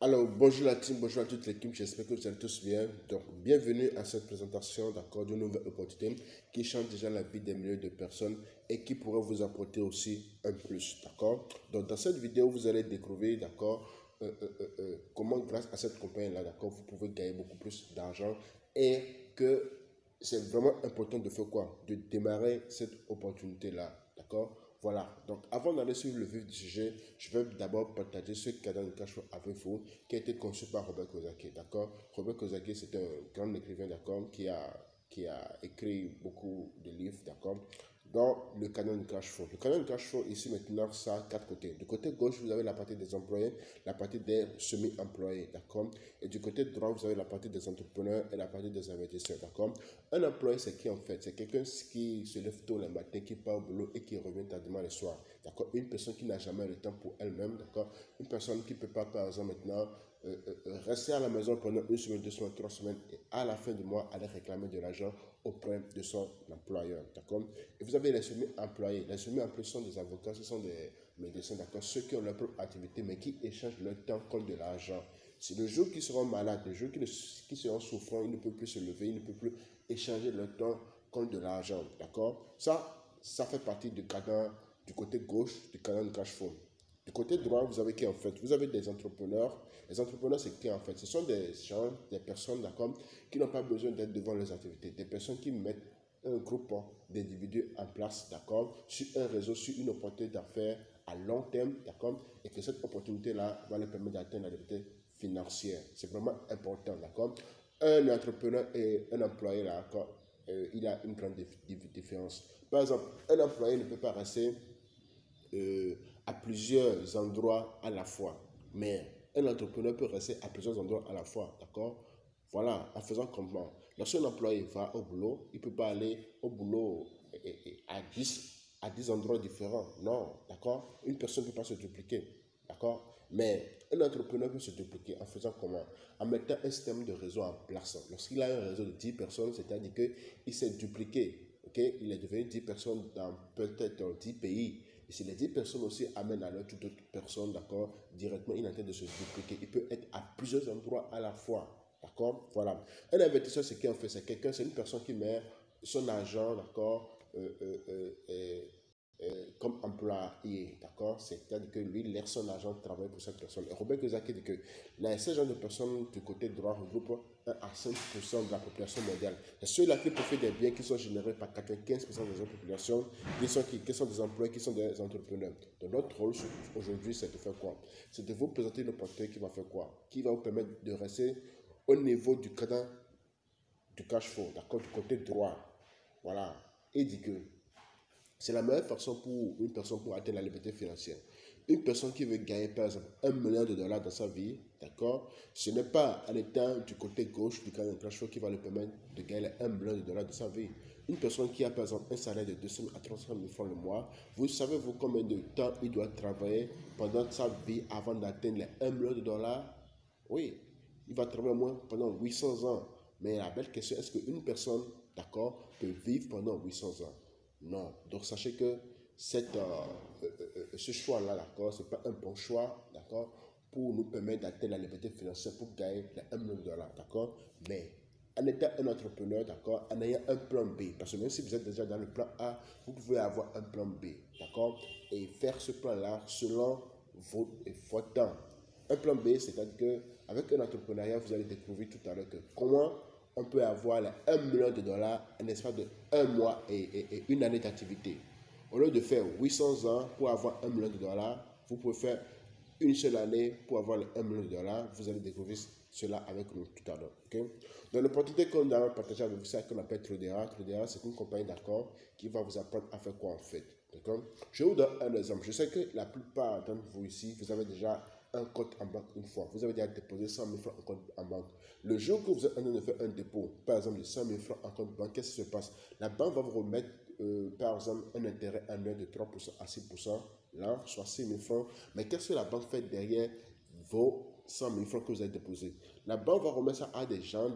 Alors, bonjour la team, bonjour à toute l'équipe, j'espère que vous allez tous bien. Donc, bienvenue à cette présentation, d'accord, d'une nouvelle opportunité qui change déjà la vie des milliers de personnes et qui pourrait vous apporter aussi un plus, d'accord. Donc, dans cette vidéo, vous allez découvrir, d'accord, comment grâce à cette compagnie-là, d'accord, vous pouvez gagner beaucoup plus d'argent et que c'est vraiment important de faire quoi? De démarrer cette opportunité-là, d'accord? Voilà, donc avant d'aller sur le vif du sujet, je vais d'abord partager ce cadeau de cash flow avec vous qui a été conçu par Robert Kiyosaki, d'accord? Robert Kiyosaki, c'est un grand écrivain, d'accord, qui a écrit beaucoup de livres, d'accord, dans le canon de cash flow. Le canon de cash flow, ici maintenant, ça a quatre côtés. Du côté gauche, vous avez la partie des employés, la partie des semi-employés, d'accord? Et du côté droit, vous avez la partie des entrepreneurs et la partie des investisseurs, d'accord? Un employé, c'est qui en fait? C'est quelqu'un qui se lève tôt le matin, qui part au boulot et qui revient tardivement le soir, d'accord? Une personne qui n'a jamais le temps pour elle-même, d'accord? Une personne qui ne peut pas, par exemple, maintenant, rester à la maison pendant une semaine, 2 semaines, 3 semaines et à la fin du mois, aller réclamer de l'argent auprès de son employeur, d'accord? Et vous avez les semi-employés. Les semi-employés sont des avocats, ce sont des médecins, d'accord? Ceux qui ont leur propre activité, mais qui échangent leur temps contre de l'argent. Si le jour qu'ils seront malades, le jour qu'ils seront souffrants, ils ne peuvent plus se lever, ils ne peuvent plus échanger leur temps contre de l'argent, d'accord? Ça fait partie du cadre du côté gauche du cadre de cash flow. Du côté droit, vous avez qui en fait? Vous avez des entrepreneurs. Les entrepreneurs, c'est qui en fait? Ce sont des gens, des personnes, d'accord, qui n'ont pas besoin d'être devant leurs activités. Des personnes qui mettent un groupe d'individus en place, d'accord, sur un réseau, sur une opportunité d'affaires à long terme, d'accord, et que cette opportunité-là va leur permettre d'atteindre la liberté financière. C'est vraiment important, d'accord. Un entrepreneur et un employé, là, d'accord, il y a une grande différence. Par exemple, un employé ne peut pas rester euh, à plusieurs endroits à la fois. Mais un entrepreneur peut rester à plusieurs endroits à la fois, d'accord? Voilà, en faisant comment? Lorsqu'un employé va au boulot, il ne peut pas aller au boulot à 10 endroits différents. Non, d'accord? Une personne ne peut pas se dupliquer, d'accord? Mais un entrepreneur peut se dupliquer en faisant comment? En mettant un système de réseau en place. Lorsqu'il a un réseau de 10 personnes, c'est-à-dire qu'il s'est dupliqué, ok? Il est devenu 10 personnes dans peut-être 10 pays. Et si les 10 personnes aussi amènent à leur toute autre personne, d'accord, directement, il est en train de se dupliquer. Il peut être à plusieurs endroits à la fois. D'accord? Voilà. Un investisseur, c'est qui en fait? C'est quelqu'un, c'est une personne qui met son argent, d'accord, comme employé, d'accord? C'est-à-dire que lui, il laisse son argent travailler pour cette personne. Et Robert Kiyosaki dit que ces genre de personnes du côté droit regroupent 1 à 5% de la population mondiale. C'est ceux-là qui profitent des biens qui sont générés par 95% des autres populations, qui sont des employés, qui sont des entrepreneurs. Donc notre rôle aujourd'hui, c'est de faire quoi? C'est de vous présenter une opportunité qui va faire quoi? Qui va vous permettre de rester au niveau du cadre du cash flow, d'accord, du côté droit. Voilà. Et dit que c'est la meilleure façon pour une personne pour atteindre la liberté financière. Une personne qui veut gagner, par exemple, 1 million de dollars dans sa vie, d'accord, ce n'est pas en étant du côté gauche du cadre de cash flow qui va lui permettre de gagner 1 million de dollars de sa vie. Une personne qui a, par exemple, un salaire de 200 000 à 300 000 francs le mois, vous savez-vous combien de temps il doit travailler pendant sa vie avant d'atteindre les 1 million de dollars? Oui, il va travailler au moins pendant 800 ans. Mais la belle question, est-ce qu'une personne, d'accord, peut vivre pendant 800 ans? Non. Donc sachez que ce choix-là, d'accord, ce n'est pas un bon choix, d'accord, pour nous permettre d'atteindre la liberté financière, pour gagner les 1 million de dollars, d'accord. Mais en étant un entrepreneur, d'accord, en ayant un plan B, parce que même si vous êtes déjà dans le plan A, vous pouvez avoir un plan B, d'accord, et faire ce plan-là selon votre temps. Un plan B, c'est-à-dire qu'avec un entrepreneuriat, vous allez découvrir tout à l'heure que comment on peut avoir les 1 million de dollars en espace de 1 mois et une année d'activité. Au lieu de faire 800 ans pour avoir 1 million de dollars, vous pouvez faire une seule année pour avoir les 1 million de dollars. Vous allez découvrir cela avec nous tout à l'heure. Okay? Donc, l'opportunité qu'on a partagée avec vous, c'est ce qu'on appelle Tradera. Tradera, c'est une compagnie d'accord qui va vous apprendre à faire quoi en fait. Je vous donne un exemple. Je sais que la plupart d'entre vous ici, vous avez déjà un compte en banque une fois. Vous avez déjà déposé 100 000 francs en compte en banque. Le jour que vous êtes en train de faire un dépôt, par exemple de 100 000 francs en compte banque, qu'est-ce qui se passe? La banque va vous remettre, par exemple, un intérêt annuel de 3% à 6%, là, soit 6 000 francs. Mais qu'est-ce que la banque fait derrière vos 100 000 francs que vous avez déposés? La banque va remettre ça à des gens,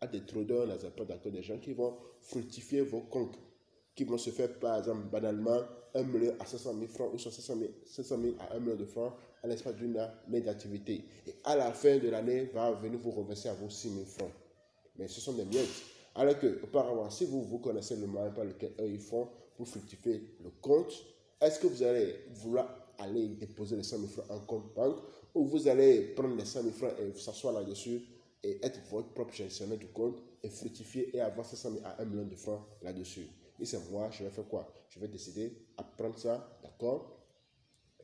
à des traders, des gens qui vont fructifier vos comptes, qui vont se faire, par exemple, banalement, 1 million à 500 000 francs ou soit 500 000 à 1 million de francs à l'espace d'une année d'activité. Et à la fin de l'année, va venir vous reverser à vos 6 000 francs. Mais ce sont des miettes. Alors que, auparavant, si vous connaissez le moyen par lequel eux ils font pour fructifier le compte, est-ce que vous allez vouloir aller déposer les 100 000 francs en compte banque ou vous allez prendre les 100 000 francs et vous s'asseoir là-dessus et être votre propre gestionnaire du compte et fructifier et avoir ces 100 000 à 1 million de francs là-dessus? Et c'est moi, je vais faire quoi? Je vais décider à prendre ça, d'accord?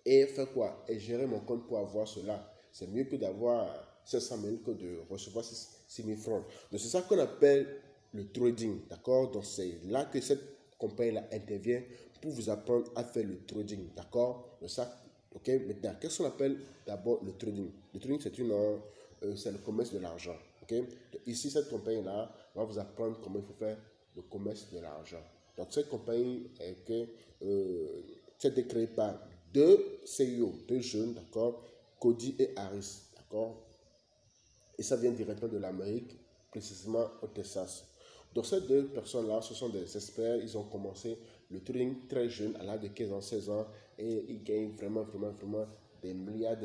Et faire quoi? Et gérer mon compte pour avoir cela. C'est mieux que d'avoir 500 000 que de recevoir 6 000 francs. Donc c'est ça qu'on appelle le trading, d'accord? Donc c'est là que cette compagnie-là intervient pour vous apprendre à faire le trading, d'accord? Donc ça, ok? Maintenant, qu'est-ce qu'on appelle d'abord le trading? Le trading, c'est le commerce de l'argent, ok? Donc ici, cette compagnie-là va vous apprendre comment il faut faire le commerce de l'argent. Donc cette compagnie est que c'est créé par deux CEO, deux jeunes, d'accord, Cody et Harris, d'accord. Et ça vient directement de l'Amérique, précisément au Texas. Donc ces deux personnes-là, ce sont des experts, ils ont commencé le trading très jeune, à l'âge de 15 ans, 16 ans, et ils gagnent vraiment des milliards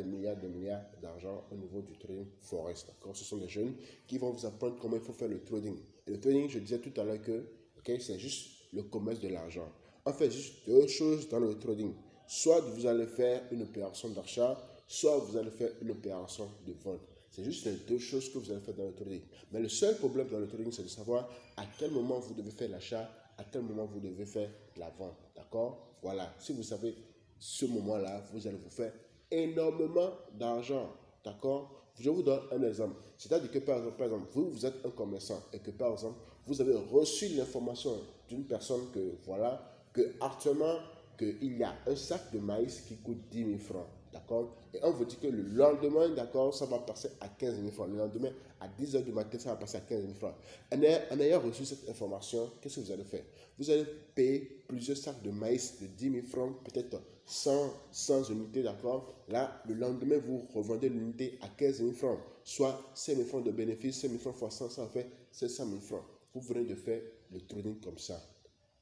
d'argent au niveau du trading forex, d'accord. Ce sont des jeunes qui vont vous apprendre comment il faut faire le trading. Et le trading, je disais tout à l'heure que, ok, c'est juste le commerce de l'argent. On fait juste deux choses dans le trading. Soit vous allez faire une opération d'achat, soit vous allez faire une opération de vente. C'est juste les deux choses que vous allez faire dans le trading. Mais le seul problème dans le trading, c'est de savoir à quel moment vous devez faire l'achat, à quel moment vous devez faire la vente. D'accord? Voilà. Si vous savez ce moment-là, vous allez vous faire énormément d'argent. D'accord? Je vous donne un exemple. C'est-à-dire que par exemple, vous êtes un commerçant et que par exemple, vous avez reçu l'information d'une personne que voilà, que actuellement, qu'il y a un sac de maïs qui coûte 10 000 francs. D'accord? Et on vous dit que le lendemain, d'accord, ça va passer à 15 000 francs. Le lendemain, à 10 h du matin, ça va passer à 15 000 francs. En ayant reçu cette information, qu'est-ce que vous allez faire? Vous allez payer plusieurs sacs de maïs de 10 000 francs, peut-être 100 unités, d'accord? Là, le lendemain, vous revendez l'unité à 15 000 francs, soit 5 000 francs de bénéfice, 5 000 francs fois 100, ça fait 500 000 francs. Vous venez de faire le trading comme ça.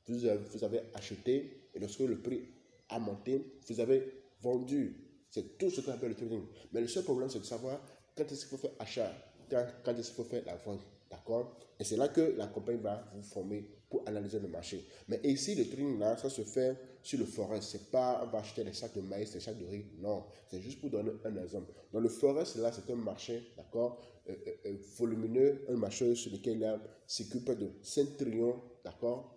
Vous avez acheté et lorsque le prix a monté, vous avez vendu. C'est tout ce qu'on appelle le trading. Mais le seul problème, c'est de savoir quand est-ce qu'il faut faire achat, quand est-ce qu'il faut faire la vente. D'accord? Et c'est là que la compagnie va vous former pour analyser le marché. Mais ici, le trading, là, ça se fait sur le forex. C'est pas, on va acheter des sacs de maïs, des sacs de riz. Non. C'est juste pour donner un exemple. Dans le forex, là, c'est un marché, d'accord, volumineux, un marché sur lequel il y a près de 5 trillions, d'accord,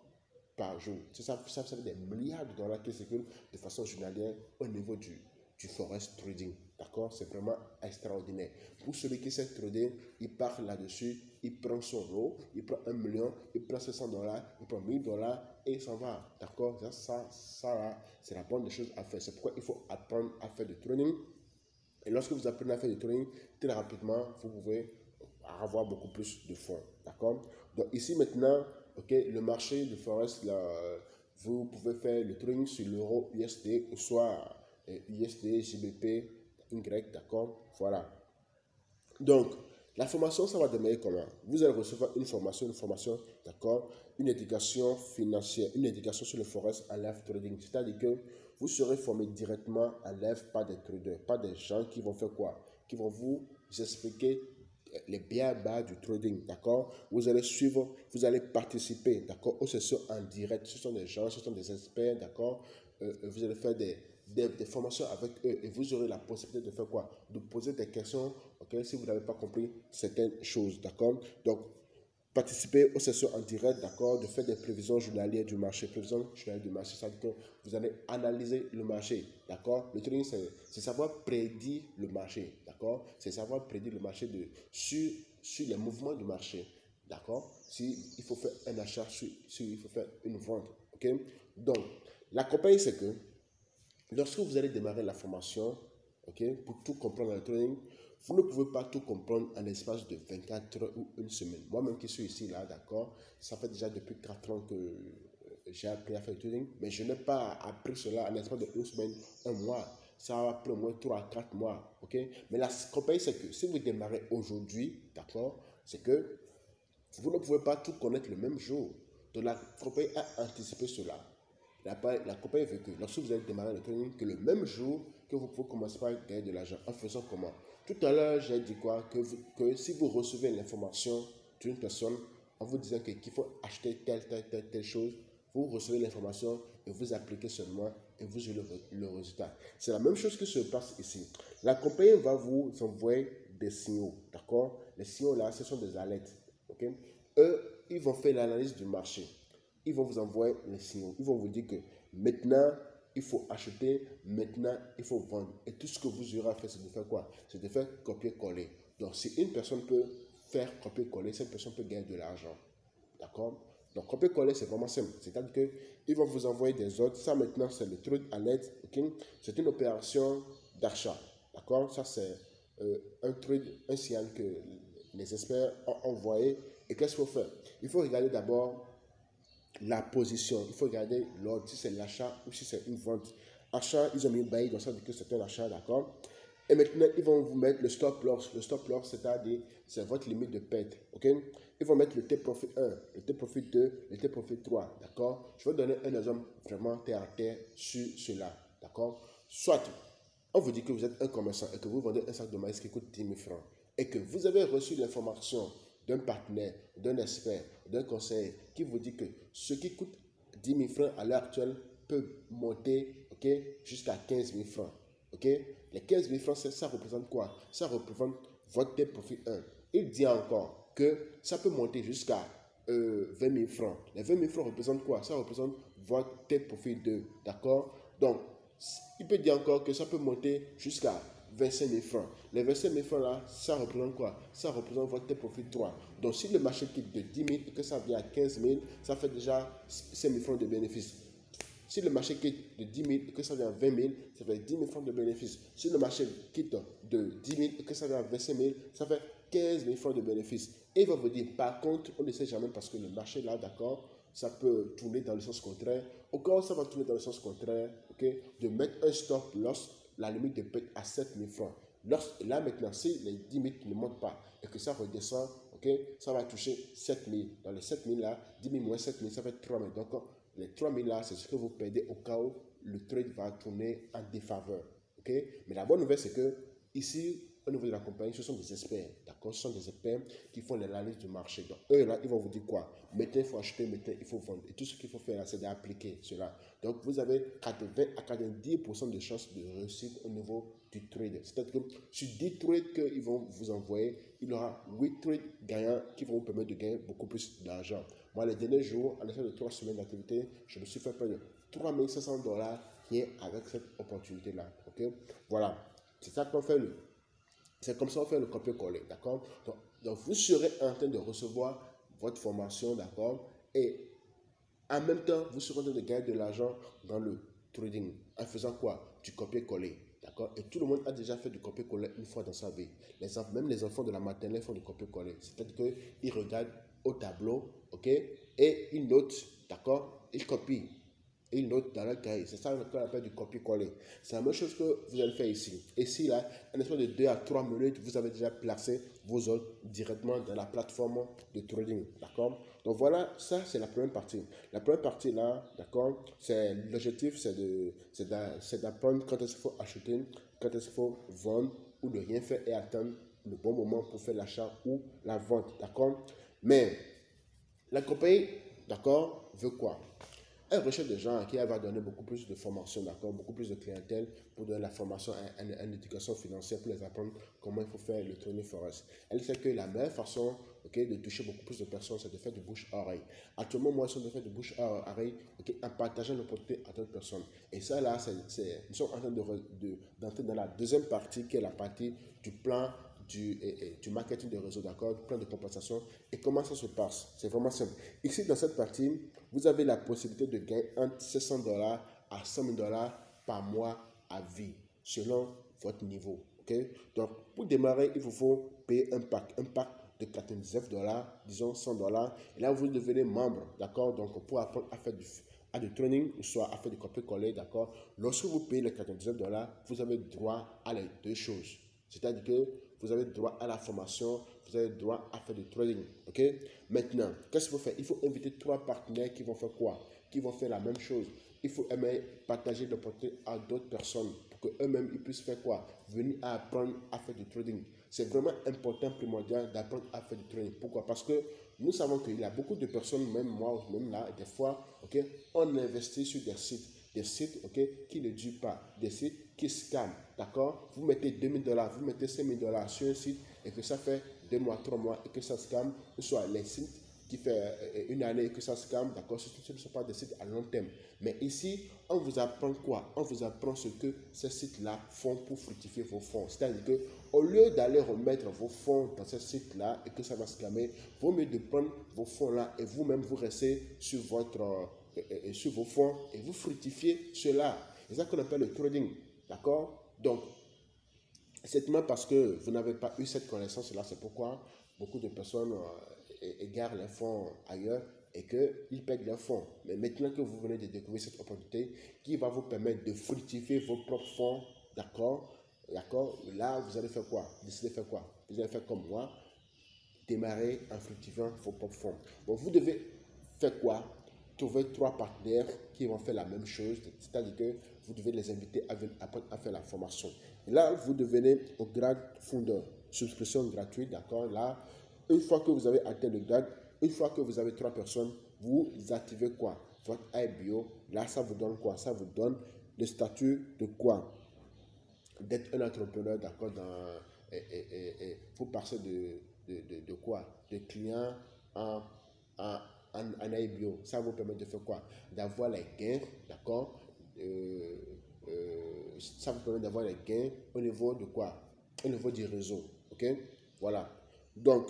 par jour. Ça fait des milliards de dollars qui circulent de façon journalière au niveau du forex trading. D'accord? C'est vraiment extraordinaire. Pour celui qui sait trader, il part là-dessus, il prend son lot, il prend 1 million, il prend 500 dollars, il prend 1000 dollars et il s'en va. D'accord? Ça là, c'est la bonne des choses à faire. C'est pourquoi il faut apprendre à faire du trading. Et lorsque vous apprenez à faire du trading, très rapidement, vous pouvez avoir beaucoup plus de fonds. D'accord? Donc ici maintenant, ok, le marché de forex, là, vous pouvez faire le trading sur l'euro USD ou soit USD, GBP, Y, d'accord? Voilà. Donc, la formation, ça va démarrer comment? Vous allez recevoir une formation, d'accord? Une éducation financière, une éducation sur le forex en live trading. C'est-à-dire que vous serez formé directement en live par des traders, pas des gens qui vont faire quoi? Qui vont vous expliquer les biens bas du trading, d'accord? Vous allez suivre, vous allez participer, d'accord, aux sessions en direct. Ce sont des gens, ce sont des experts, d'accord? Vous allez faire des formations avec eux et vous aurez la possibilité de faire quoi? De poser des questions, ok, si vous n'avez pas compris certaines choses, d'accord? Donc, participer aux sessions en direct, d'accord, de faire des prévisions journalières du marché. Prévisions journalières du marché, ça veut dire que vous allez analyser le marché, d'accord. Le trading, c'est savoir prédire le marché, d'accord. C'est savoir prédire le marché sur les mouvements du marché, d'accord. Si il faut faire un achat, si il faut faire une vente, ok. Donc, la compagnie, c'est que lorsque vous allez démarrer la formation, ok, pour tout comprendre dans le trading, vous ne pouvez pas tout comprendre en l'espace de 24 heures ou une semaine. Moi-même qui suis ici, là, d'accord, ça fait déjà depuis 4 ans que j'ai appris à faire du trading, mais je n'ai pas appris cela en l'espace de une semaine, un mois. Ça va prendre au moins 3 à 4 mois, ok. Mais la compagnie, c'est que si vous démarrez aujourd'hui, d'accord, c'est que vous ne pouvez pas tout connaître le même jour. Donc la compagnie a anticipé cela. La compagnie veut que lorsque vous allez démarrer le trading, que le même jour que vous pouvez commencer par gagner de l'argent en faisant comment? Tout à l'heure, j'ai dit quoi? Que si vous recevez l'information d'une personne en vous disant qu'il faut acheter telle chose, vous recevez l'information et vous appliquez seulement et vous aurez le résultat. C'est la même chose qui se passe ici. La compagnie va vous envoyer des signaux, d'accord? Les signaux là, ce sont des alertes, ok? Eux, ils vont faire l'analyse du marché. Ils vont vous envoyer les signaux. Ils vont vous dire que maintenant, il faut acheter, maintenant, il faut vendre. Et tout ce que vous aurez à faire, c'est de faire quoi? C'est de faire copier-coller. Donc, si une personne peut faire copier-coller, cette personne peut gagner de l'argent. D'accord? Donc, copier-coller, c'est vraiment simple. C'est-à-dire qu'ils vont vous envoyer des ordres. Ça, maintenant, c'est le truc à l'aide. Okay? C'est une opération d'achat. D'accord? Ça, c'est un truc, un signal que les experts ont envoyé. Et qu'est-ce qu'il faut faire? Il faut regarder d'abord la position. Il faut regarder l'ordre, si c'est l'achat ou si c'est une vente. Achat, ils ont mis bail, donc ça veut dire que c'est un achat, d'accord? Et maintenant, ils vont vous mettre le stop loss. Le stop loss, c'est-à-dire, c'est votre limite de perte, ok? Ils vont mettre le T-profit 1, le T-profit 2, le T-profit 3, d'accord? Je vais donner un exemple vraiment terre à terre sur cela, d'accord? Soit, on vous dit que vous êtes un commerçant et que vous vendez un sac de maïs qui coûte 10 000 francs et que vous avez reçu l'information d'un partenaire, d'un expert, d'un conseiller qui vous dit que ce qui coûte 10 000 francs à l'heure actuelle peut monter, ok, jusqu'à 15 000 francs. Ok? Les 15 000 francs, ça représente quoi? Ça représente votre T-profit 1. Il dit encore que ça peut monter jusqu'à 20 000 francs. Les 20 000 francs représentent quoi? Ça représente votre T-profit 2. D'accord? Donc, il peut dire encore que ça peut monter jusqu'à 25 000 francs. Les 25 000 francs là, ça représente quoi? Ça représente votre T-profit 3. Donc, si le marché quitte de 10 000 et que ça vient à 15 000, ça fait déjà 5 000 francs de bénéfice. Si le marché quitte de 10 000 et que ça vient à 20 000, ça fait 10 000 francs de bénéfice. Si le marché quitte de 10 000 et que ça vient à 25 000, ça fait 15 000 francs de bénéfice. Et il va vous dire, par contre, on ne sait jamais parce que le marché là, d'accord, ça peut tourner dans le sens contraire. Au cas où ça va tourner dans le sens contraire, ok, de mettre un stop loss, la limite de perte à 7 000 francs. Là maintenant, si les 10 000 ne montent pas et que ça redescend, ok, ça va toucher 7 000. Dans les 7 000 là, 10 000 moins 7 000, ça fait 3 000. Donc, les 3 000 là, c'est ce que vous perdez au cas où le trade va tourner en défaveur. Okay? Mais la bonne nouvelle, c'est que ici, au niveau de la compagnie, ce sont des experts. D'accord? Ce sont des experts qui font l'analyse du marché. Donc, eux, là, ils vont vous dire quoi? Maintenant, il faut acheter, maintenant, il faut vendre. Et tout ce qu'il faut faire, là, c'est d'appliquer cela. Donc, vous avez 80 à 90% de chances de réussite au niveau du trade. C'est-à-dire que sur 10 trades qu'ils vont vous envoyer, il y aura 8 trades gagnants qui vont vous permettre de gagner beaucoup plus d'argent. Moi, les derniers jours, à l'espace de 3 semaines d'activité, je me suis fait près de 3 500 $ rien avec cette opportunité-là. Ok? Voilà. C'est ça qu'on fait c'est comme ça qu'on fait le copier-coller. D'accord? Donc, vous serez en train de recevoir votre formation, d'accord? Et en même temps, vous serez en train de gagner de l'argent dans le trading. En faisant quoi? Du copier-coller. D'accord? Et tout le monde a déjà fait du copier-coller une fois dans sa vie. Même les enfants de la maternelle font du copier-coller. C'est-à-dire qu'ils regardent au tableau, ok? Et ils notent, d'accord? Ils copient. Et ils notent dans leur cahier. C'est ça qu'on appelle du copier-coller. C'est la même chose que vous allez faire ici. Ici, là, en espace de 2 à 3 minutes, vous avez déjà placé vos ordres directement dans la plateforme de trading. D'accord? Donc voilà, ça c'est la première partie. La première partie là, d'accord, c'est l'objectif, c'est d'apprendre quand est-ce qu'il faut acheter, quand est-ce qu'il faut vendre ou ne rien faire et attendre le bon moment pour faire l'achat ou la vente. D'accord? Mais la compagnie, d'accord, veut quoi? Elle recherche des gens à qui elle va donner beaucoup plus de formation, d'accord, beaucoup plus de clientèle pour donner la formation en éducation financière pour les apprendre comment il faut faire le trading forex. Elle sait que la meilleure façon, ok, de toucher beaucoup plus de personnes, c'est de faire du bouche à oreille. Actuellement, moi, je suis en train de faire du bouche à oreille, ok, en partageant l'opportunité à d'autres personnes. Et ça, là, nous sommes en train d'entrer dans la deuxième partie, qui est la partie du plan du marketing de réseau, d'accord, plan de compensation. Et comment ça se passe? C'est vraiment simple. Ici, dans cette partie, vous avez la possibilité de gagner entre 700 $ à 100 000 $ par mois à vie, selon votre niveau. Okay? Donc, pour démarrer, il vous faut payer un pack de 99 $, disons 100 $. Et là, vous devenez membre, d'accord? Donc, pour apprendre à faire du training, soit à faire du copier-coller, d'accord? Lorsque vous payez les 99 $, vous avez droit à les deux choses. C'est-à-dire que vous avez droit à la formation, vous avez droit à faire du trading. Ok? Maintenant, qu'est-ce qu'il faut faire? Il faut inviter 3 partenaires qui vont faire quoi? Qui vont faire la même chose. Il faut aimer partager l'opportunité à d'autres personnes. qu'eux-mêmes ils puissent faire quoi? Venir à apprendre à faire du trading. C'est vraiment important, primordial d'apprendre à faire du trading. Pourquoi? Parce que nous savons qu'il y a beaucoup de personnes, même moi, même là, des fois, ok, on investit sur des sites, ok, qui ne durent pas, des sites qui scamment, d'accord? Vous mettez 2000 $, vous mettez 5000 $ sur un site et que ça fait 2 mois, 3 mois et que ça scamme, soit les sites qui fait une année que ça scamme, d'accord, ce ne sont pas des sites à long terme. Mais ici, on vous apprend quoi? On vous apprend ce que ces sites-là font pour fructifier vos fonds. C'est-à-dire que au lieu d'aller remettre vos fonds dans ces sites-là et que ça va scammer, vaut mieux de prendre vos fonds-là et vous-même vous restez sur sur vos fonds et vous fructifiez cela. C'est ça qu'on appelle le trading, d'accord? Donc, c'est simplement parce que vous n'avez pas eu cette connaissance-là, c'est pourquoi beaucoup de personnes égarent les fonds ailleurs et qu'ils perdent leurs fonds. Mais maintenant que vous venez de découvrir cette opportunité qui va vous permettre de fructifier vos propres fonds, d'accord? D'accord? Là, vous allez faire quoi? Décidez de faire quoi? Vous allez faire comme moi, démarrer en fructifiant vos propres fonds. Bon, vous devez faire quoi? Trouver 3 partenaires qui vont faire la même chose, c'est-à-dire que vous devez les inviter à venir apprendre à faire la formation. Et là, vous devenez au grade fondeur, subscription gratuite, d'accord? Là, une fois que vous avez atteint le grade, une fois que vous avez 3 personnes, vous activez quoi? Votre IBO. Là, ça vous donne quoi? Ça vous donne le statut de quoi? D'être un entrepreneur, d'accord? Vous passez de quoi? De client en, en, en IBO. Ça vous permet de faire quoi? D'avoir les gains, d'accord? Ça vous permet d'avoir les gains au niveau de quoi? Au niveau du réseau, ok? Voilà. Donc,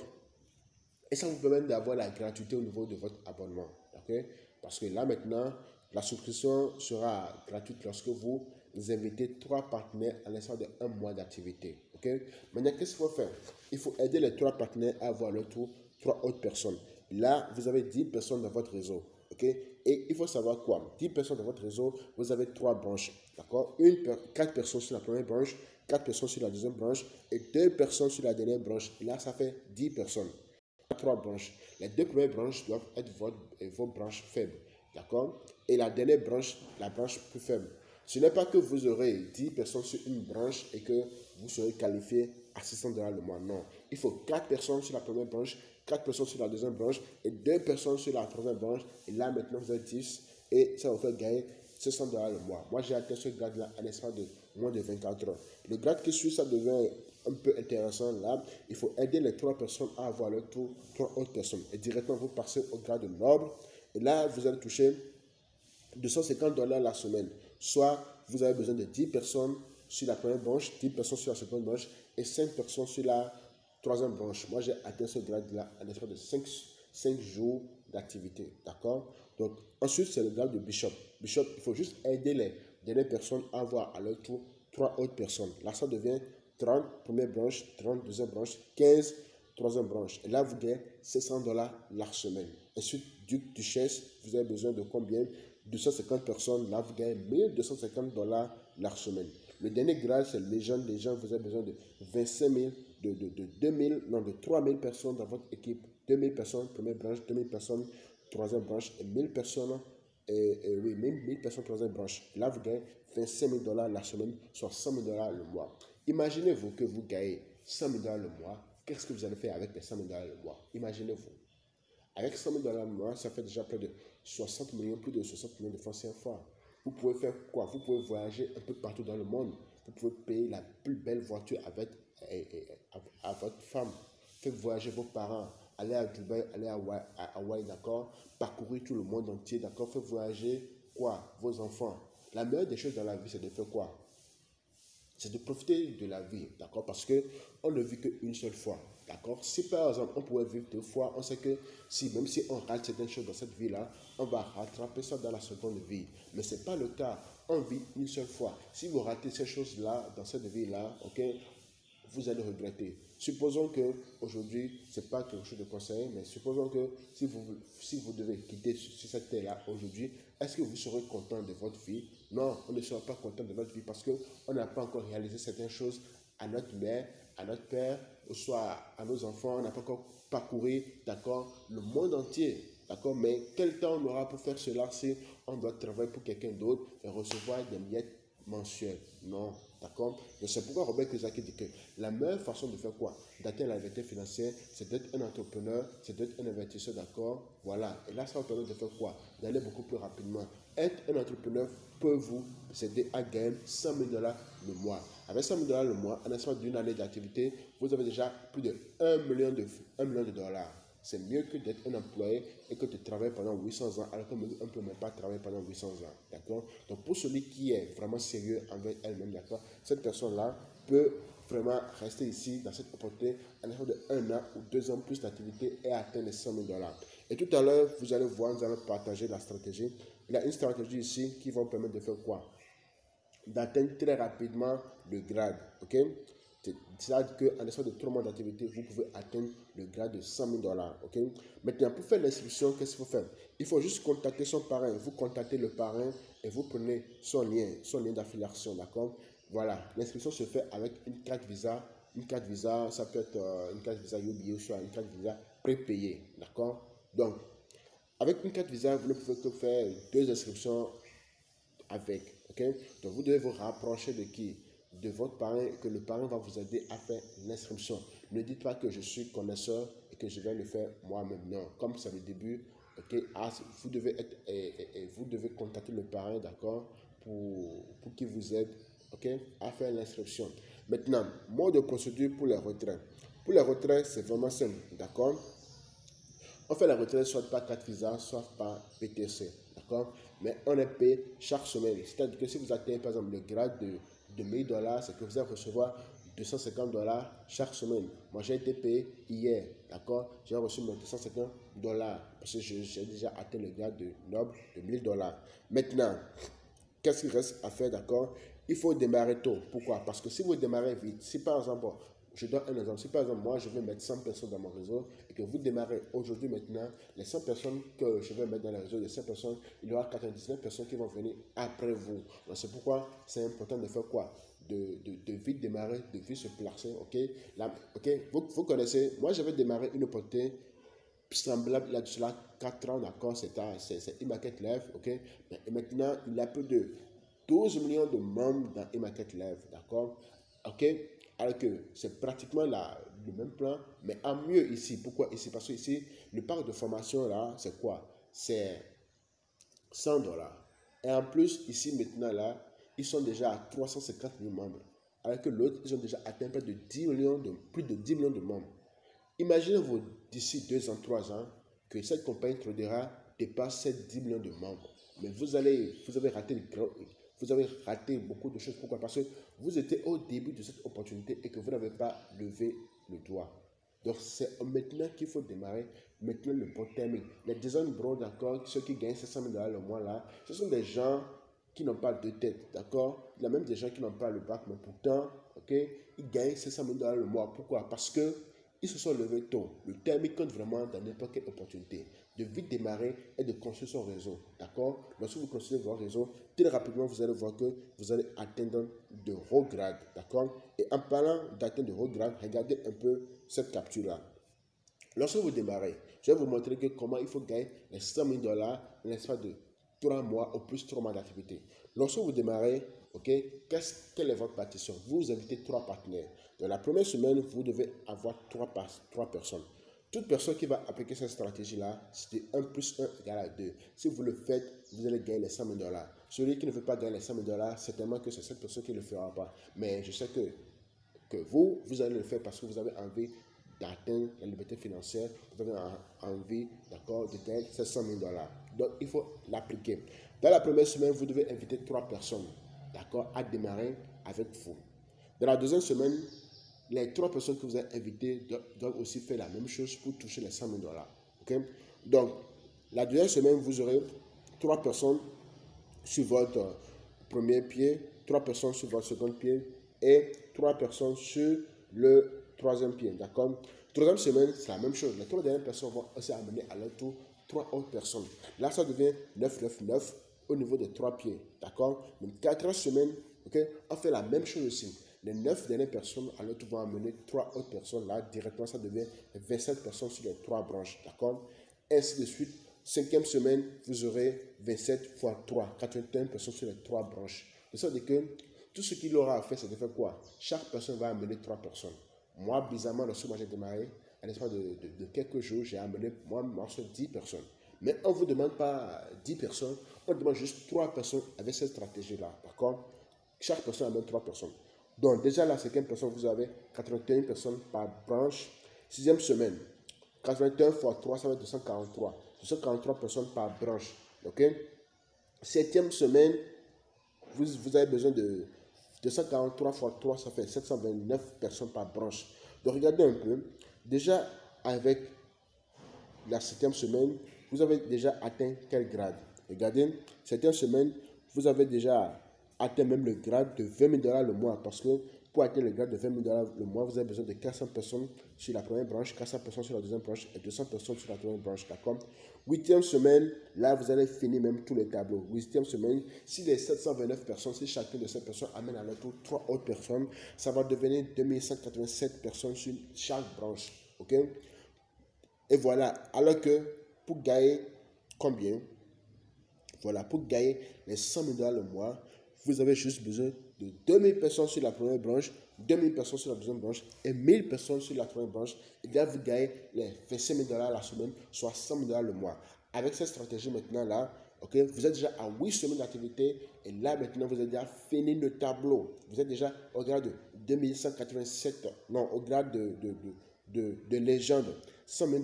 et ça vous permet d'avoir la gratuité au niveau de votre abonnement, ok? Parce que là maintenant, la souscription sera gratuite lorsque vous invitez 3 partenaires à l'instant de 1 mois d'activité, ok? Maintenant, qu'est-ce qu'il faut faire? Il faut aider les 3 partenaires à avoir le tour 3 autres personnes. Là, vous avez 10 personnes dans votre réseau, ok? Et il faut savoir quoi? 10 personnes dans votre réseau, vous avez 3 branches, d'accord? 4 personnes sur la première branche, 4 personnes sur la deuxième branche et 2 personnes sur la dernière branche. Et là, ça fait 10 personnes. 3 branches. Les 2 premières branches doivent être vos branches faibles. D'accord? Et la dernière branche, la branche plus faible. Ce n'est pas que vous aurez 10 personnes sur une branche et que vous serez qualifié à 600 $ le mois. Non. Il faut 4 personnes sur la première branche, 4 personnes sur la deuxième branche et 2 personnes sur la troisième branche. Et là, maintenant, vous êtes 10 et ça vous fait gagner 600 $ le mois. Moi, j'ai atteint ce grade-là en l'espace de moins de 24 heures. Le grade qui suit, ça devient un peu intéressant là. Il faut aider les 3 personnes à avoir le tour 3 autres personnes. Et directement, vous passez au grade de noble. Et là, vous allez toucher 250 $ la semaine. Soit vous avez besoin de 10 personnes sur la première branche, 10 personnes sur la seconde branche et 5 personnes sur la troisième branche. Moi, j'ai atteint ce grade-là en l'espace de 5 jours d'activité. D'accord? Donc, ensuite, c'est le grade de Bishop. Bishop, il faut juste aider les personnes à avoir à leur tour 3 autres personnes. Là, ça devient 30 première branche, 30 deuxième branche, 15 troisième branche. Et là, vous gagnez 700 $ la semaine. Ensuite, duchesse, vous avez besoin de combien? 250 personnes. Là, vous gagnez 1250 $ la semaine. Le dernier grade, c'est légende. Légende, vous avez besoin de 25 000, de 2000, non, de 3000 personnes dans votre équipe. 2000 personnes, première branche, 2000 personnes, troisième branche, et 1000 personnes, oui, même 1000 personnes, troisième branche. Là, vous gagnez 25 000 $ la semaine, soit 100 000 $ le mois. Imaginez-vous que vous gagnez 100 000 $ le mois. Qu'est-ce que vous allez faire avec les 100 000 $ le mois? Imaginez-vous. Avec 100 000 $ le mois, ça fait déjà près de 60 millions, plus de 60 millions de francs CFA. Vous pouvez faire quoi? Vous pouvez voyager un peu partout dans le monde. Vous pouvez payer la plus belle voiture à votre femme. Faites voyager vos parents. Aller à Dubaï, aller à Hawaï, d'accord? Parcourir tout le monde entier, d'accord? Faites voyager quoi? Vos enfants. La meilleure des choses dans la vie, c'est de faire quoi? C'est de profiter de la vie, d'accord? Parce qu'on ne vit qu'une seule fois, d'accord? Si par exemple on pouvait vivre 2 fois, on sait que même si on rate certaines choses dans cette vie-là, on va rattraper ça dans la seconde vie. Mais ce n'est pas le cas. On vit une seule fois. Si vous ratez ces choses-là dans cette vie-là, ok, vous allez regretter. Supposons que aujourd'hui, ce n'est pas quelque chose de conseil, mais supposons que si vous devez quitter sur cette terre-là aujourd'hui, est-ce que vous serez content de votre vie? Non, on ne sera pas content de notre vie parce qu'on n'a pas encore réalisé certaines choses à notre mère, à notre père, ou soit à nos enfants. On n'a pas encore parcouru, d'accord, le monde entier. D'accord, mais quel temps on aura pour faire cela si on doit travailler pour quelqu'un d'autre et recevoir des miettes mensuelles? Non. D'accord? Donc c'est pourquoi Robert Kiyosaki dit que la meilleure façon de faire quoi? D'atteindre la liberté financière, c'est d'être un entrepreneur, c'est d'être un investisseur, d'accord? Voilà. Et là, ça va permettre de faire quoi? D'aller beaucoup plus rapidement. Être un entrepreneur peut vous aider à gagner 100 000 $ le mois. Avec 100 000 $ le mois, en l'espace d'une année d'activité, vous avez déjà plus de 1 million de dollars. C'est mieux que d'être un employé et que de travailler pendant 800 ans, alors qu'on ne peut même pas travailler pendant 800 ans. D'accord? Donc, pour celui qui est vraiment sérieux envers elle-même, d'accord, cette personne-là peut vraiment rester ici dans cette opportunité en l'espace de 1 an ou 2 ans plus d'activité et atteindre les 100 000 $. Et tout à l'heure, vous allez voir, nous allons partager la stratégie. Il y a une stratégie ici qui va vous permettre de faire quoi? D'atteindre très rapidement le grade. Ok? C'est-à-dire qu'en l'espace de 3 mois d'activité, vous pouvez atteindre le grade de 100 000 $. Ok? Maintenant, pour faire l'inscription, qu'est-ce qu'il faut faire? Il faut juste contacter son parrain. Vous contactez le parrain et vous prenez son lien d'affiliation. D'accord? Voilà. L'inscription se fait avec une carte Visa. Une carte Visa, ça peut être une carte Visa UBA ou soit une carte Visa prépayée. D'accord? Donc, avec une carte Visa, vous ne pouvez que faire 2 inscriptions avec. Ok? Donc, vous devez vous rapprocher de qui? De votre parrain, et que le parrain va vous aider à faire l'inscription. Ne dites pas que je suis connaisseur et que je vais le faire moi-même. Non, comme c'est le début, ok, vous devez être vous devez contacter le parrain, d'accord, pour qu'il vous aide, ok, à faire l'inscription. Maintenant, mode de procédure pour les retraits. Pour les retraits, c'est vraiment simple, d'accord. On fait la retraite soit par carte Visa, soit par PTC. D'accord? Mais on est payé chaque semaine. C'est-à-dire que si vous atteignez par exemple le grade de 1000 $, c'est que vous allez recevoir 250 $ chaque semaine. Moi, j'ai été payé hier. D'accord? J'ai reçu mes 250 $ parce que j'ai déjà atteint le grade de noble de 1000 $. Maintenant, qu'est-ce qu'il reste à faire, d'accord? Il faut démarrer tôt. Pourquoi? Parce que si vous démarrez vite, si par exemple, je donne un exemple, si par exemple, moi, je vais mettre 100 personnes dans mon réseau et que vous démarrez aujourd'hui maintenant, les 100 personnes que je vais mettre dans le réseau, les 100 personnes, il y aura 99 personnes qui vont venir après vous. Donc, c'est pourquoi c'est important de faire quoi? De vite démarrer, de vite se placer, ok? Là, ok? Vous connaissez, moi, j'avais démarré une opportunité semblable il y a de cela 4 ans, d'accord, c'est eMarket Live, ok, et maintenant il y a plus de 12 millions de membres dans eMarket Live, d'accord, ok, alors que c'est pratiquement le même plan, mais en mieux ici. Pourquoi ici? Parce que ici, le parc de formation là, c'est quoi? C'est 100 $. Et en plus, ici maintenant là, ils sont déjà à 350 000 membres, alors que l'autre, ils ont déjà atteint plus de 10 millions plus de 10 millions de membres. Imaginez-vous d'ici 2 ans, 3 ans, que cette compagnie Tradera dépasse ces 10 millions de membres. Mais vous avez raté beaucoup de choses. Pourquoi? Parce que vous étiez au début de cette opportunité et que vous n'avez pas levé le doigt. Donc c'est maintenant qu'il faut démarrer, maintenant le bon timing. Les design bros, d'accord, ceux qui gagnent 700 000 $ le mois là, ce sont des gens qui n'ont pas de tête, d'accord? Il y a même des gens qui n'ont pas le bac, mais pourtant, ok, ils gagnent 700 000 $ le mois. Pourquoi? Parce que ils se sont levés tôt. Le timing compte vraiment dans n'importe quelle opportunité. De vite démarrer et de construire son réseau. D'accord? Lorsque vous construisez votre réseau, très rapidement, vous allez voir que vous allez atteindre de hauts grades. D'accord? Et en parlant d'atteindre de hauts grades, regardez un peu cette capture-là. Lorsque vous démarrez, je vais vous montrer comment il faut gagner les 100 000 $ en l'espace de 3 mois ou plus 3 mois d'activité. Lorsque vous démarrez, ok, quelle est votre partition? Vous invitez 3 partenaires. Dans la première semaine, vous devez avoir 3 personnes. Toute personne qui va appliquer cette stratégie-là, c'est 1 plus 1 égale à 2. Si vous le faites, vous allez gagner les 100 000 $. Celui qui ne veut pas gagner les 100 000 $, certainement que c'est cette personne qui ne le fera pas. Mais je sais que vous allez le faire parce que vous avez envie d'atteindre la liberté financière, vous avez envie, d'accord, de gagner ces 100 000 $. Donc, il faut l'appliquer. Dans la première semaine, vous devez inviter 3 personnes, d'accord, à démarrer avec vous. Dans la deuxième semaine, les 3 personnes que vous avez invitées doivent aussi faire la même chose pour toucher les 100 000 $. Ok? Donc, la deuxième semaine, vous aurez 3 personnes sur votre premier pied, 3 personnes sur votre second pied et 3 personnes sur le troisième pied. D'accord? Troisième semaine, c'est la même chose. Les 3 dernières personnes vont aussi amener à leur tour 3 autres personnes. Là, ça devient 9, 9, 9 au niveau des 3 pieds. D'accord? Donc, 4 semaines, ok, on fait la même chose aussi. Les 9 dernières personnes à leur tour vont amener 3 autres personnes. Là, directement, ça devient 27 personnes sur les 3 branches. D'accord? Ainsi de suite. 5e semaine, vous aurez 27 fois 3, 81 personnes sur les 3 branches. De sorte que Tout ce qu'il aura à faire, c'est de faire quoi? Chaque personne va amener 3 personnes. Moi, bizarrement, lorsque moi j'ai démarré, à l'espace de quelques jours, j'ai amené moi 10 personnes. Mais on ne vous demande pas 10 personnes, on demande juste 3 personnes avec cette stratégie-là. D'accord? Chaque personne amène 3 personnes. Donc, déjà, la 5e personne, vous avez 81 personnes par branche. 6e semaine, 81 fois 3, ça va être 243. 243 personnes par branche. OK? 7e semaine, vous avez besoin de 243 fois 3, ça fait 729 personnes par branche. Donc, regardez un peu. Déjà, avec la 7e semaine, vous avez déjà atteint quel grade? Regardez, 7e semaine, vous avez déjà atteint même le grade de 20 000 $ le mois. Parce que pour atteindre le grade de 20 000 $ le mois, vous avez besoin de 400 personnes sur la première branche, 400 personnes sur la deuxième branche et 200 personnes sur la troisième branche. D'accord? 8e semaine, là, vous allez finir même tous les tableaux. 8e semaine, si les 729 personnes, si chacune de ces personnes amène à leur tour 3 autres personnes, ça va devenir 2187 personnes sur chaque branche. OK? Et voilà, alors que pour gagner combien? Voilà, pour gagner les 100 000 $ le mois, vous avez juste besoin de 2000 personnes sur la première branche, 2000 personnes sur la deuxième branche et 1000 personnes sur la troisième branche. Et là, vous gagnez les 25 000 $ la semaine, soit 100 000 $ le mois. Avec cette stratégie maintenant là, ok, vous êtes déjà à 8 semaines d'activité et là maintenant vous avez déjà fini le tableau. Vous êtes déjà au grade de 2187, non, au grade de légende. 100 000 $,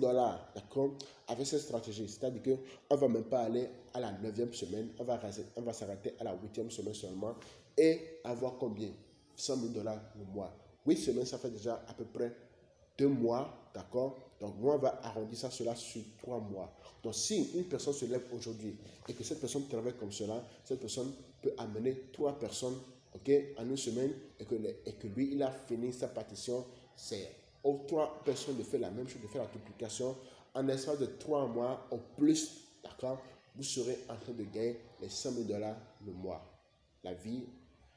d'accord, avec cette stratégie. C'est-à-dire qu'on ne va même pas aller à la 9e semaine, on va s'arrêter à la 8e semaine seulement et avoir combien? 100 000 $ le mois. 8 semaines, ça fait déjà à peu près 2 mois, d'accord? Donc, moi, on va arrondir ça cela sur 3 mois. Donc, si une personne se lève aujourd'hui et que cette personne travaille comme cela, cette personne peut amener 3 personnes, ok, en une semaine et que lui, il a fini sa partition, c'est aux 3 personnes de faire la même chose, de faire la duplication en l'espace de 3 mois au plus, d'accord, vous serez en train de gagner les 100 000 $ le mois. La vie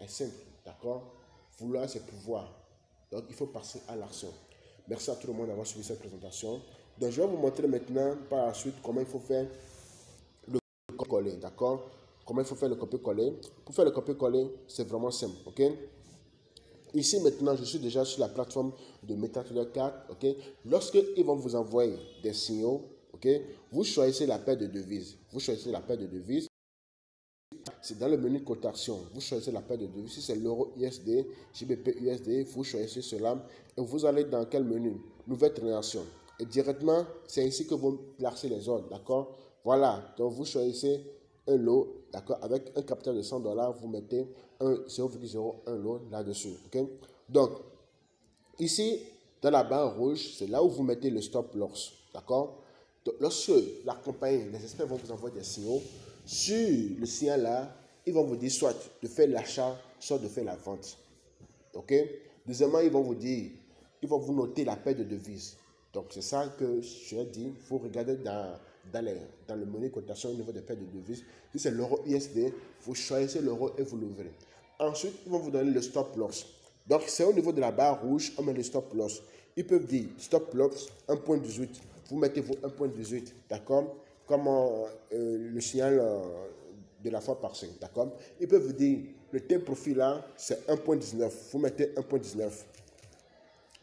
est simple, d'accord? Vouloir, c'est pouvoir. Donc, il faut passer à l'action. Merci à tout le monde d'avoir suivi cette présentation. Donc, je vais vous montrer maintenant par la suite comment il faut faire le copier-coller, d'accord? Comment il faut faire le copier-coller. Pour faire le copier-coller, c'est vraiment simple, ok? Ici, maintenant, je suis déjà sur la plateforme de MetaTrader 4. Okay? Lorsqu'ils vont vous envoyer des signaux, okay, vous choisissez la paire de devises. Vous choisissez la paire de devises. C'est dans le menu cotation. Vous choisissez la paire de devises. Si c'est l'euro USD, JBP USD, vous choisissez cela. Et vous allez dans quel menu? Nouvelle transaction. Et directement, c'est ici que vous placez les ordres. D'accord? Voilà. Donc, vous choisissez un lot, d'accord, avec un capital de 100 $, vous mettez 0,01 lot là-dessus, ok? Donc, ici, dans la barre rouge, c'est là où vous mettez le stop loss, d'accord? Donc, lorsque la compagnie, les experts vont vous envoyer des signaux, sur le signal là, ils vont vous dire soit de faire l'achat, soit de faire la vente, ok? Deuxièmement, ils vont vous dire, ils vont vous noter la paire de devises. Donc, c'est ça que je ai dit, il faut regarder dans le menu cotation au niveau des paires de devises. Si c'est l'euro USD, vous choisissez l'euro et vous l'ouvrez. Ensuite, ils vont vous donner le stop loss. Donc, c'est au niveau de la barre rouge, on met le stop loss. Ils peuvent dire stop loss 1.18. Vous mettez vos 1.18, d'accord? Comme le signal de la fois par 5, d'accord? Ils peuvent vous dire le thème profil là, c'est 1.19. Vous mettez 1.19.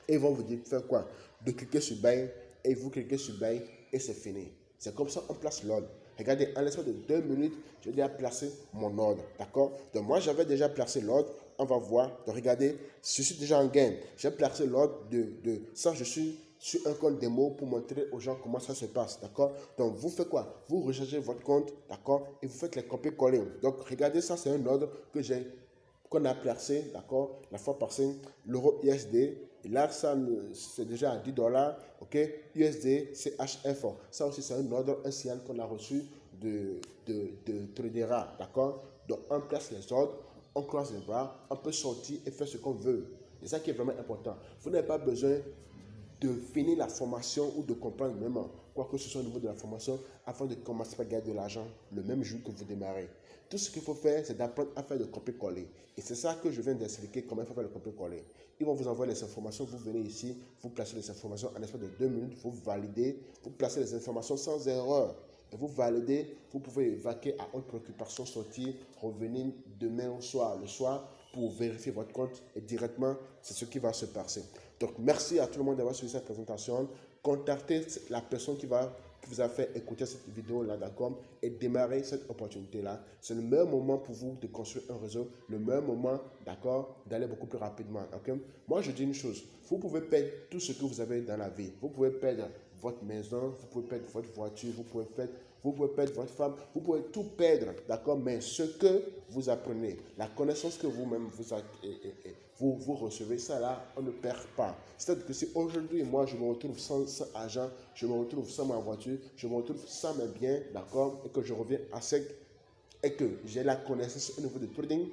Et ils vont vous dire faire quoi? De cliquer sur buy et vous cliquez sur buy et c'est fini. C'est comme ça qu'on place l'ordre. Regardez, en l'espace de 2 minutes, j'ai déjà placé mon ordre. D'accord? Donc moi, j'avais déjà placé l'ordre. On va voir. Donc regardez, je suis déjà en gain. J'ai placé l'ordre de ça. Je suis sur un compte démo pour montrer aux gens comment ça se passe. D'accord? Donc vous faites quoi? Vous rechargez votre compte. D'accord? Et vous faites les copier-coller. Donc regardez, ça c'est un ordre qu'on a placé, d'accord, la fois par 5, l'euro USD. Et là, ça, c'est déjà à 10 $, ok, USD, CHF. Ça aussi, c'est un ordre, un signal qu'on a reçu de Tradera, d'accord. Donc, on place les ordres, on croise les bras, on peut sortir et faire ce qu'on veut. C'est ça qui est vraiment important. Vous n'avez pas besoin de finir la formation ou de comprendre même quoi que ce soit au niveau de la formation afin de commencer à gagner de l'argent le même jour que vous démarrez. Tout ce qu'il faut faire, c'est d'apprendre à faire le copier-coller. Et c'est ça que je viens d'expliquer comment il faut faire le copier-coller. Ils vont vous envoyer les informations, vous venez ici, vous placez les informations en espace de 2 minutes, vous validez, vous placez les informations sans erreur. Et vous validez, vous pouvez évacuer à autre préoccupation, sortir, revenir demain au soir. Le soir, pour vérifier votre compte et directement, c'est ce qui va se passer. Donc, merci à tout le monde d'avoir suivi cette présentation. Contactez la personne qui vous a fait écouter cette vidéo-là, d'accord, et démarrer cette opportunité-là. C'est le meilleur moment pour vous de construire un réseau, le meilleur moment, d'accord, d'aller beaucoup plus rapidement, ok. Moi, je dis une chose, vous pouvez perdre tout ce que vous avez dans la vie. Vous pouvez perdre votre maison, vous pouvez perdre votre voiture, vous pouvez perdre votre femme, vous pouvez tout perdre, d'accord, mais ce que vous apprenez, la connaissance que vous-même vous recevez, ça là, on ne perd pas. C'est-à-dire que si aujourd'hui, moi, je me retrouve sans argent, je me retrouve sans ma voiture, je me retrouve sans mes biens, d'accord, et que je reviens à sec, et que j'ai la connaissance au niveau de trading,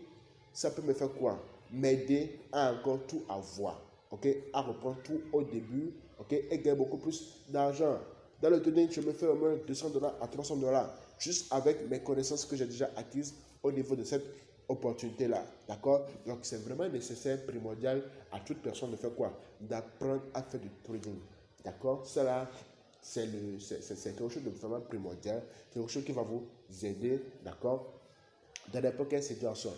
ça peut me faire quoi? M'aider à encore tout avoir, ok, à reprendre tout au début, ok, et gagner beaucoup plus d'argent. Dans le trading, je me fais au moins $200 à $300, juste avec mes connaissances que j'ai déjà acquises au niveau de cette opportunité-là, d'accord? Donc, c'est vraiment nécessaire, primordial à toute personne de faire quoi? D'apprendre à faire du trading, d'accord? Cela, c'est quelque chose de vraiment primordial, quelque chose qui va vous aider, d'accord, dans n'importe quelle situation.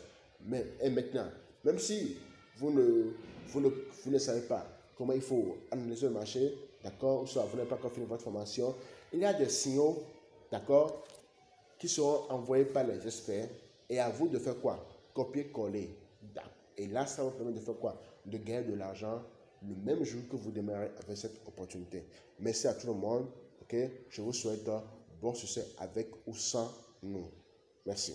Mais et maintenant, même si vous ne savez pas comment il faut analyser le marché, d'accord, ou soit vous n'avez pas encore fini votre formation, il y a des signaux, d'accord, qui seront envoyés par les experts et à vous de faire quoi? Copier-coller. Et là, ça vous permet de faire quoi? De gagner de l'argent le même jour que vous démarrez avec cette opportunité. Merci à tout le monde. Ok? Je vous souhaite bon succès avec ou sans nous. Merci.